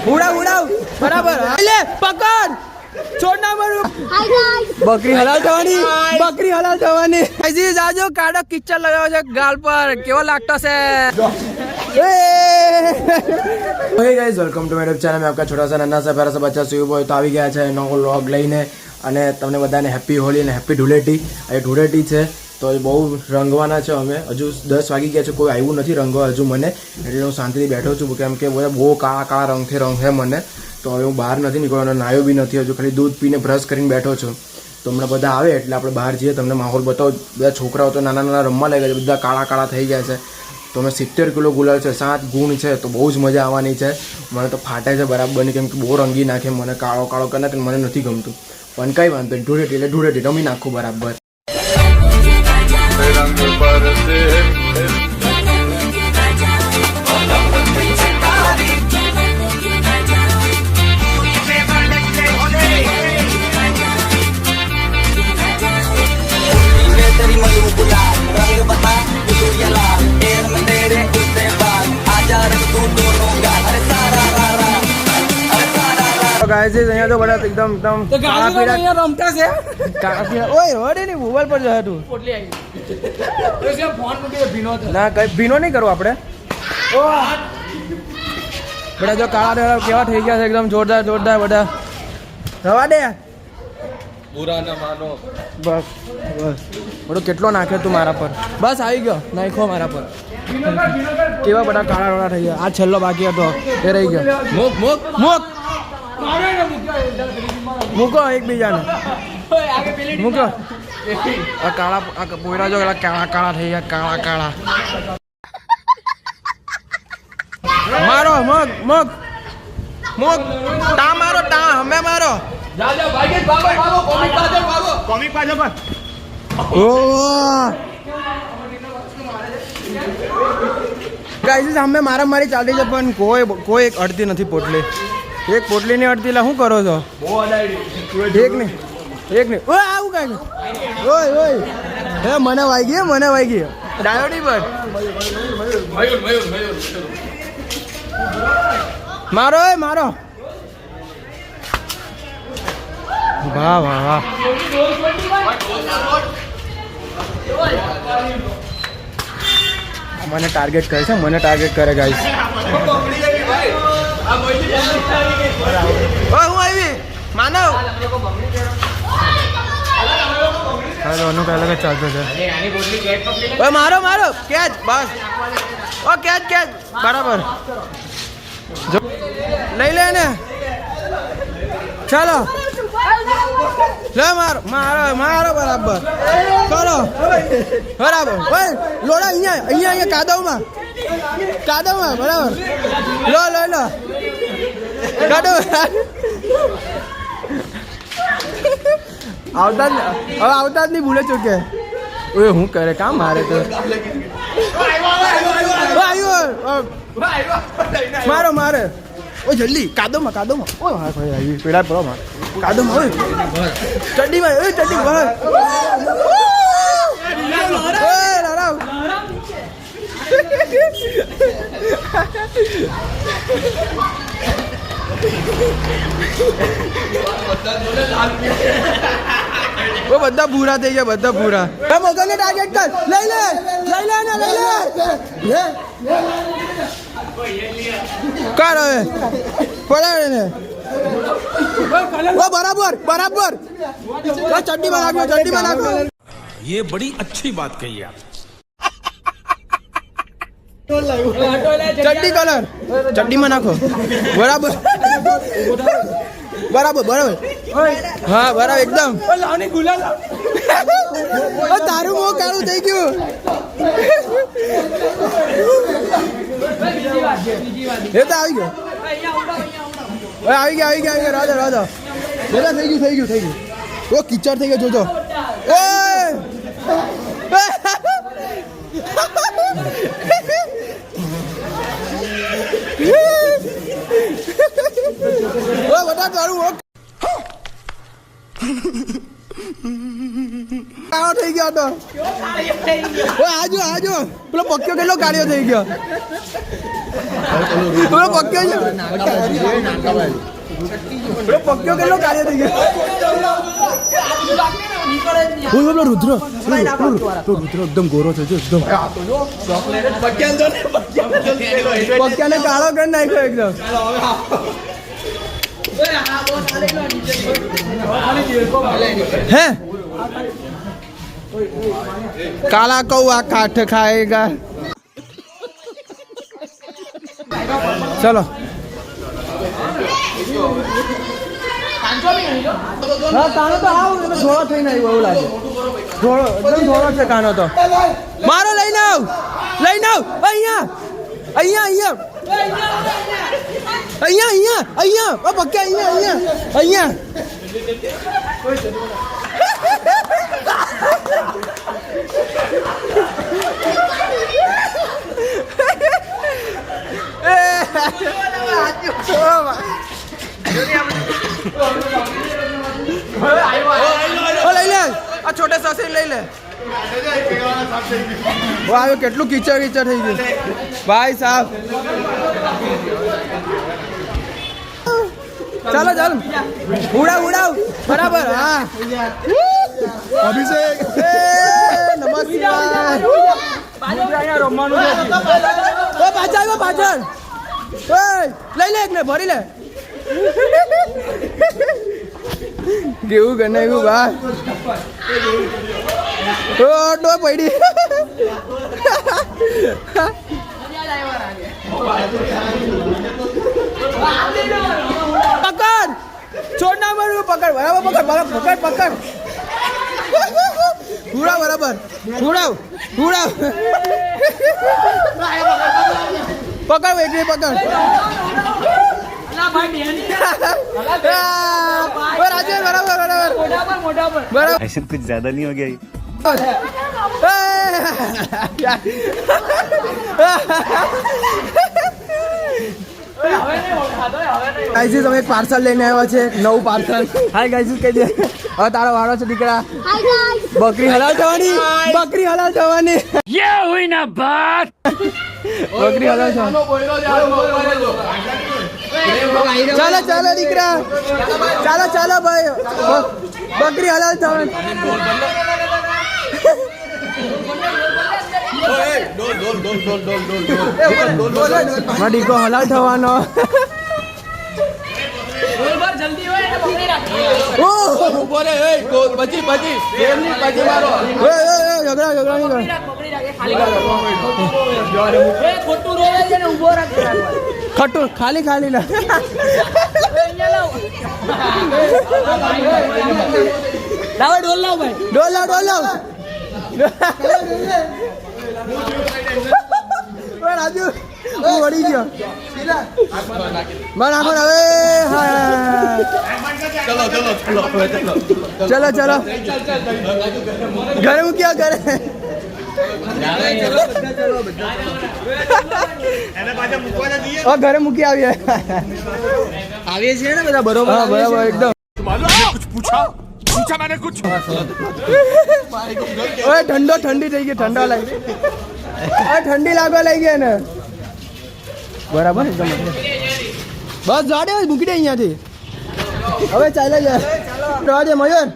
ઉડાવ બરાબર લે પકડ છોડ ના મારું બકરી હલાલ થવાની હજી જાજો કાડો કિચન લગાવ્યો છે ગાલ પર કેવો લાગતો છે okay guys welcome to my YouTube channel में आपका छोटा सा नन्हा सा प्यारा सा बच्चा सुयुब હોય તો આવી ગયા છે નવો વ્લોગ લઈને અને તમને બધાને હેપી હોલી અને હેપી ધૂળેટી એ ધૂળેટી છે તો બહુ રંગવાના છે અમે હજુ 10 વાગી ગયા છે કોઈ આવ્યું નથી રંગવા હજુ મને એટલે હું શાંતિથી બેઠો છું કેમ કે બહુ કાળા રંગથી રંગ છે મને તો હવે હું બહાર નથી નીકળવાનો નાયો બી નથી હજુ ખાલી દૂધ પીને બ્રશ કરીને બેઠો છું તો હમણાં બધા આવે એટલે આપણે બહાર જઈએ તમને માહોલ બતાવો બધા છોકરાઓ તો નાના રમવા લાગ્યા છે બધા કાળા થઈ ગયા છે તો અમે 70 કિલો ગુલાલ છે 7 ગુણ છે તો બહુ જ મજા આવવાની છે મને તો ફાટે છે બરાબરની કેમ કે બહુ રંગી નાખે મને કાળો કરી નાખે મને નથી ગમતું પણ કંઈ વાંધો નહીં ધૂળેટી રમી નાખું બરાબર गाइस અહીંયા તો બધા એકદમ કાળા પીળા રમતા છે કાળા પીળા ઓય હોડે ની મોબાઈલ પર જતો તું પોટલી આવી તો જે ફોન મૂકી ભીનો ના કઈ ભીનો નહીં કરો આપણે ઓ બધા જો કાળા કેવા થઈ ગયા છે એકદમ જોરદાર બધા રવા દે બુરા ના માનો બસ બડો કેટલો નાખ્યો તું મારા પર બસ આવી ગયો નાખો મારા પર કેવા બધા કાળા થઈ ગયા આ છેલ્લો બાકી હતો એ રહી ગયો મુક મૂકો એકબીજાને મૂકો આ કાળા પોયરા જો કાળા થઈ ગયા કાળા મારો મગ ટા મારો ટા હમે મારો કોમિક પાછળ ઓ ગાઈસ અમે મારી ચાલતી છે પણ કોઈ એક અડતી નથી પોટલી એક પોટલી ની અડતી શું કરો છો એક ને ઓય આવું કાંઈ ઓય હે મને વાગી ડાયોડી પર મારો વાહ મને ટાર્ગેટ કરે ગાઈસ હું આવી માનવ હાલો અનુ કઈ લગે ચાલતો છે ઓય મારો કેચ બસ ઓ કેચ બરાબર લઈ લે ને ચાલો લે મારો બરાબર ચલો બરાબર ઓય લોડા અહીંયા કાદવમાં બરાબર લો આવતા જ નહીં ભૂલે ચૂકે ઓય હું કરે કામ મારે તો મારે ઓ જલ્દી કાદવમાં ઓય હા ભાઈ આવી પેલા પડો મારે કાદવમાં ઓય ચડ્ડીમાં બધા ભૂરા થઈ ગયા મગરને ટાર્ગેટ કર લઈ લે કર હવે પડાવે ને બરાબર ચડ્ડીમાં નાખો ये बड़ी अच्छी बात कही आप ચડ્ડીમાં નાખો બરાબર હા બરાબર એકદમ તારું મોં કાળું થઈ ગયું એ તો આવી ગયો રાજા થઈ ગયું ઓ કિચડ થઈ ગયો જોજો કાળો થઈ ગયો તો આજો પેલો પક્યો કેટલો કાળિયો થઈ ગયો પેલો પક્યો કેટલો કાળિયો થઈ ગયો પેલો રુદ્ર એકદમ ગોરો છે એકદમ પક્યાને કાળો કરી નાખ્યો એકદમ હે काला कौआ काट खाएगा चलो हाँ कानो तो आओ थोड़ा थई नहीं वो लागे थोड़ो एकदम थोड़ो છે કાનો તો મારો લઈને આવ અહીંયા અહીંયા ઓ પક્કા અહીંયા લઈ લે આ છોટે સાસે લઈ લે વાહ કેટલું કીચડ થઈ ગયું ભાઈ સાહેબ ચાલો ઉડાવ બરાબર હા અભિષેક નમસ્કાર પાછળ લઈ લે એક ને ભરી લે કેવું ગણાયું ભાઈ ડો પડી પકડ છોડ ના મારું પકડ બરાબર પકડ ઉડાવ બરાબર ઉડાવ પકડ એકલી પકડ राजेश बराबर ऐसे कुछ ज्यादा नहीं हो गया ગાઈઝ અમે એક પાર્સલ લઈને આવ્યા છે નવું પાર્સલ હાય ગાઈઝ કહી દે હવે તારો વાળો છે દીકરા બકરી હલાલ થવાની ये हुई ना बात બકરી હલાલ થવાની ચાલો દીકરા ચાલો ભાઈ બકરી હલાલ થવાની દીકરો હલાલ થવાનો ખટું ખાલી ના ડોલ લાવ રાજુ વળી ગયો નાખો હવે ચલો ઘરે મૂક્યા ઘરે ઘરે મૂકી આવીએ છીએ ને બધા બરોબર એકદમ कुछ पूछा मैंने कुछ ઠંડી થઈ ગઈ ઠંડી લાગવા લઈ ગયા ને બરાબર એકદમ બસ જાડે મૂકી દે અહીંયાથી હવે ચાલે જાય દે મયુર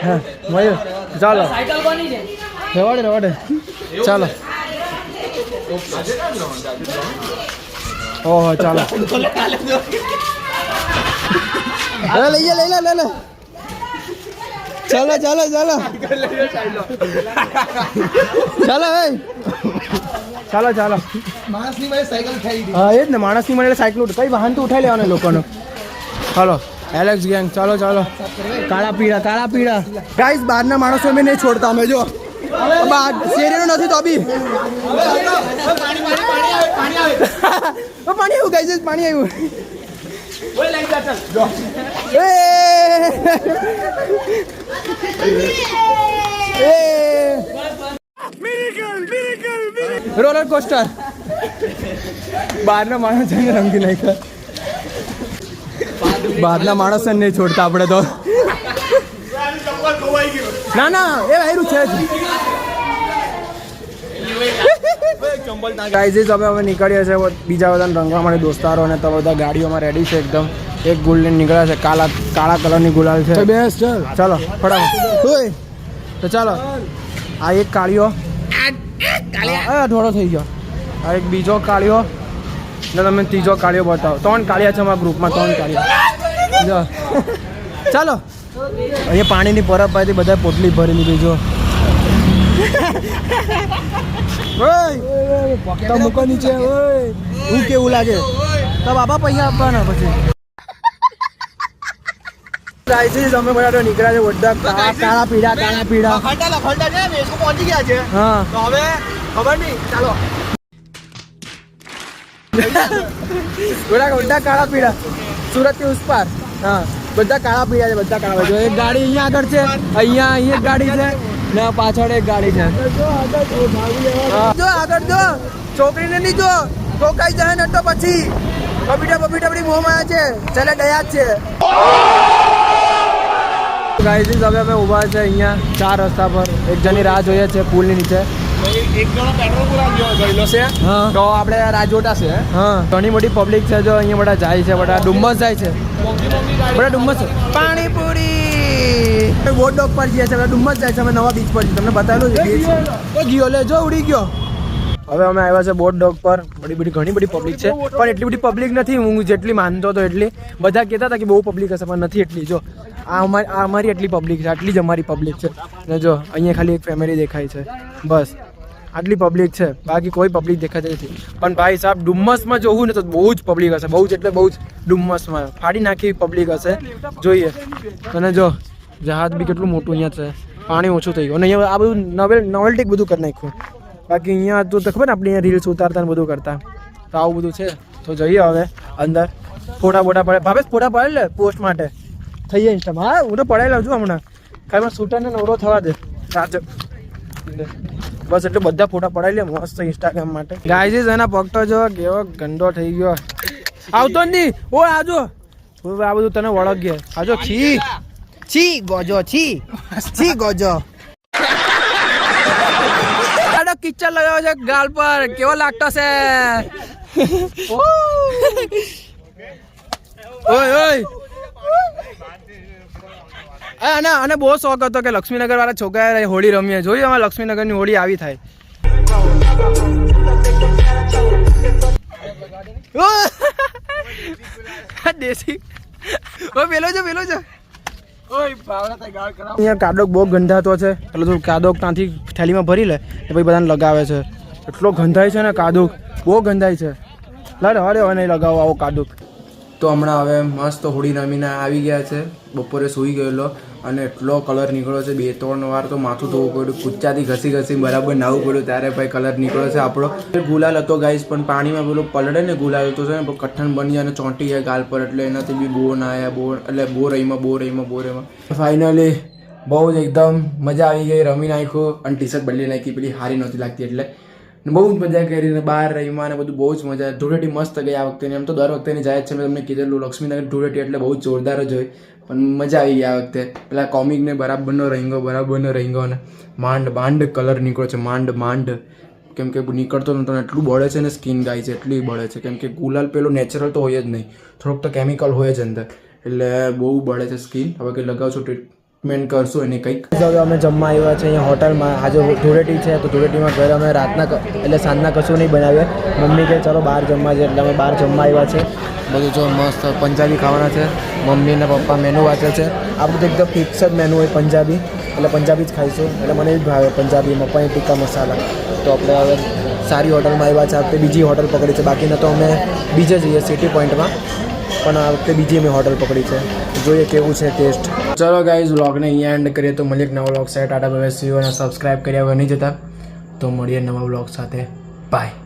હા મયુર ચાલો રવાડે ચાલો ઓહો ચાલો લઈ લે ચાલો ચાલો માણસની મને સાયકલ ખાઈ દીધી હા એ જ ને માણસની મને સાયકલ કઈ વાહન તો ઉઠાઈ લેવાના લોકોનો ચાલો એલેક્સ ગેંગ ચાલો કાળા પીળા ગાઈસ બહારના માણસો અમે નહીં છોડતા અમે જો શેરીનો નથી તો બી પાણી આવ્યું ગાઈસ પાણી આવ્યું રોલર કોસ્ટર બહારના માણસ રંગી નાખ્યા બહારના માણસ નહીં છોડતા આપણે તો ના ના એ આયરું છે જ ગાઈઝ અમે નીકળીએ છીએ બીજા બધાને રંગવા માટે દોસ્તારો અને તો બધા ગાડીઓમાં રેડી છે એકદમ એક ગુલ નીકળ્યા છે કાળા કલરની ગુલાલ છે બેસ ચાલો ફટાફટ તો ચાલો આ એક કાળિયો થોડો થઈ ગયો આ એક બીજો કાળિયો ને તમે ત્રીજો કાળિયો બતાવો 3 કાળિયા છે અમારા ગ્રુપમાં 3 કાળિયા ચાલો અહીંયા પાણીની પરબ પાસેથી બધા પોટલી ભરી લીધી જો ઓય મૂકો નીચે ઓય હું કેવું લાગે તો બાબા પૈસા આપવાના પછી ગાઈસ અમે બધા નીકળ્યા છે બધા કાળા પીડા ખંડા છે મેસકો પહોંચી ગયા છે હા તો હવે ખબર નહીં ચાલો બધા કાળા પીડા સુરત થી ઉસ પાર હા બધા કાળા પીડા છે બધા કાળા જો એક ગાડી અહીંયા આગળ છે અહીંયા એક ગાડી છે ને પાછળ એક ગાડી છે જો આગળ જો છોકરીને નહીં જો ઠોકાઈ જાય ને તો પછી બબીટા બધી મોંમાં છે ચાલે દયા જ છે ગાઈઝ હવે અમે ઊભા છે અહીંયા 4 રસ્તા પર એક જણી રાહ જોઈએ છે પુલની નીચે એક જણો પેટ્રોલ પુરાવ્યો ગયેલો છે હા તો આપણે રાજોટા છે હા ઘણી મોટી પબ્લિક છે જો અહીંયા બધા જાય છે બધા ડુમ્મસ જાય છે બધા ડુમ્મસ પાણીપુરી બોટ ડોગ પર જઈએ છે બધા ડુમ્મસ જાય છે અમે નવા બીચ પર છીએ તમને બતાવેલું છે બીચ ગયો લે જો ઉડી ગયો હવે અમે આવ્યા છે બોટ ડોગ પર ઘણી બધી પબ્લિક છે પણ એટલી બધી પબ્લિક નથી હું જેટલી માનતો હતો એટલી બધા કહેતા હતા કે બહુ પબ્લિક હશે પણ નથી એટલી જો આ અમારી એટલી પબ્લિક છે આટલી જ અમારી પબ્લિક છે ને જો અહીંયા ખાલી એક ફેમિલી દેખાય છે બસ આટલી પબ્લિક છે બાકી કોઈ પબ્લિક દેખાતી નથી પણ ભાઈ સાહેબ ડુમ્મસમાં જોવું ને તો બહુ જ પબ્લિક હશે બહુ જ એટલે બહુ જ ડુમ્મસમાં ફાડી નાખી પબ્લિક હશે જોઈએ અને જો જહાજ બી કેટલું મોટું અહીંયા છે પાણી ઓછું થઈ ગયું અને અહીંયા આ બધું નોવેલ્ટી બધું કરી નાખ્યું બાકી અહીંયા તો ખબર ને આપણે અહીંયા રીલ્સ ઉતારતા ને બધું કરતા તો આવું બધું છે તો જઈએ હવે અંદર ફોટા પડે ભાવેશ ફોટા પડે લે પોસ્ટ માટે થઈ જાય ઇન્સ્ટામાં હા હું તો પડાવી લઉં છું હમણાં ખાલી શૂટરને નવરો થવા દે સાચો બસ એટલે બધા ફોટા પડાવી લે મસ્ત ઇન્સ્ટાગ્રામ માટે ગાઈઝ એના પગ તો જો કેવો ગંદો થઈ ગયો આવતો જ નહીં ઓ આજો આ બધું તને વળગ ગયા આજો છી ગોજો છી ગોજો કિચન લગાવ્યો છે ગાલ પર કેવો લાગતો છે ઓય અને બહુ શોખ હતો કે લક્ષ્મીનગર વાળા છોકરા હોળી રમીએ જોયું અમે લક્ષ્મીનગરની હોળી આવી થાય દેશી પેલો છે અહીંયા કાદોક બહુ ગંધાતો છે એટલે તું કાદોક ત્યાંથી થેલીમાં ભરી લે પછી બધાને લગાવે છે એટલો ગંધાય છે ને કાદોક બહુ ગંધાય છે લાડે હવે નહીં લગાવો આવો કાદોક તો હમણાં હવે મસ્ત હોળી રમીને આવી ગયા છે બપોરે સૂઈ ગયેલો અને એટલો કલર નીકળ્યો છે 2-3 વાર તો માથું ધોવું પડ્યું કૂચાથી ઘસી બરાબર નાવું પડ્યું ત્યારે ભાઈ કલર નીકળ્યો છે આપણો ગુલાલ હતો ગાઈસ પણ પાણીમાં પેલો પલળે ને ગુલાલ તો છે ને કઠણ બની જાય અને ચોંટી જાય ગાલ પર એટલે એનાથી બી બો ના આવ્યા એટલે બો રહીમાં ફાઇનલી બહુ જ એકદમ મજા આવી ગઈ રમી નાખ્યું અને ટી શર્ટ બદલી નાખી પેલી હારી નહોતી લાગતી એટલે બહુ જ મજા કરીને બહાર રહીમાં અને બધું બહુ જ મજા ધૂળેટી મસ્ત ગઈ આ વખતે એમ તો દર વખતે જાય જ છે મેં તમને કીધેલું લક્ષ્મીનગર ધૂળેટી એટલે બહુ જોરદાર જ હોય પણ મજા આવી ગઈ આ વખતે પેલા કોમિકને બરાબરનો રહીગો અને માંડ કલર નીકળ્યો છે માંડ કેમ કે નીકળતો નતો એટલું બળે છે ને સ્કિન ગાય છે એટલી બળે છે કેમ કે ગુલાલ પેલો નેચરલ તો હોય જ નહીં થોડોક તો કેમિકલ હોય જ અંદર એટલે બહુ બળે છે સ્કિન હવે કંઈ લગાવશો ટ્રીટમેન્ટ કરશો એને કંઈક હવે અમે જમવા આવ્યા છે અહીંયા હોટલમાં આજે ધૂળેટી છે તો ધૂળેટીમાં ઘરે અમે રાતના એટલે સાંજના કશું નહીં બનાવીએ મમ્મી કહે ચાલો બહાર જમવા છે એટલે અમે બહાર જમવા આવ્યા છે બધું જો મસ્ત પંજાબી ખાવાના છે મમ્મી ને પપ્પા મેનુ વાંચે છે આ બધું એકદમ ફિક્સ જ મેનુ હોય પંજાબી એટલે પંજાબી જ ખાઈશું એટલે મને જ ભાવે પંજાબીમાં પનીર ટીક્કા મસાલા તો આપણે હવે સારી હોટલમાં આવ્યા છે આ વખતે બીજી હોટલ પકડી છે બાકીના તો અમે બીજે જઈએ સિટી પોઈન્ટમાં પણ આ વખતે બીજી અમે હોટલ પકડી છે જોઈએ કેવું છે ટેસ્ટ ચલો ગાઈઝ વ્લોગને અહીંયા એન્ડ કરીએ તો મળીએ એક નવો વ્લોગ સાથે ટાટા બાય સી યુ અને સબસ્ક્રાઈબ કર્યા વગર નહીં જતા તો મળીએ નવા વ્લોગ સાથે બાય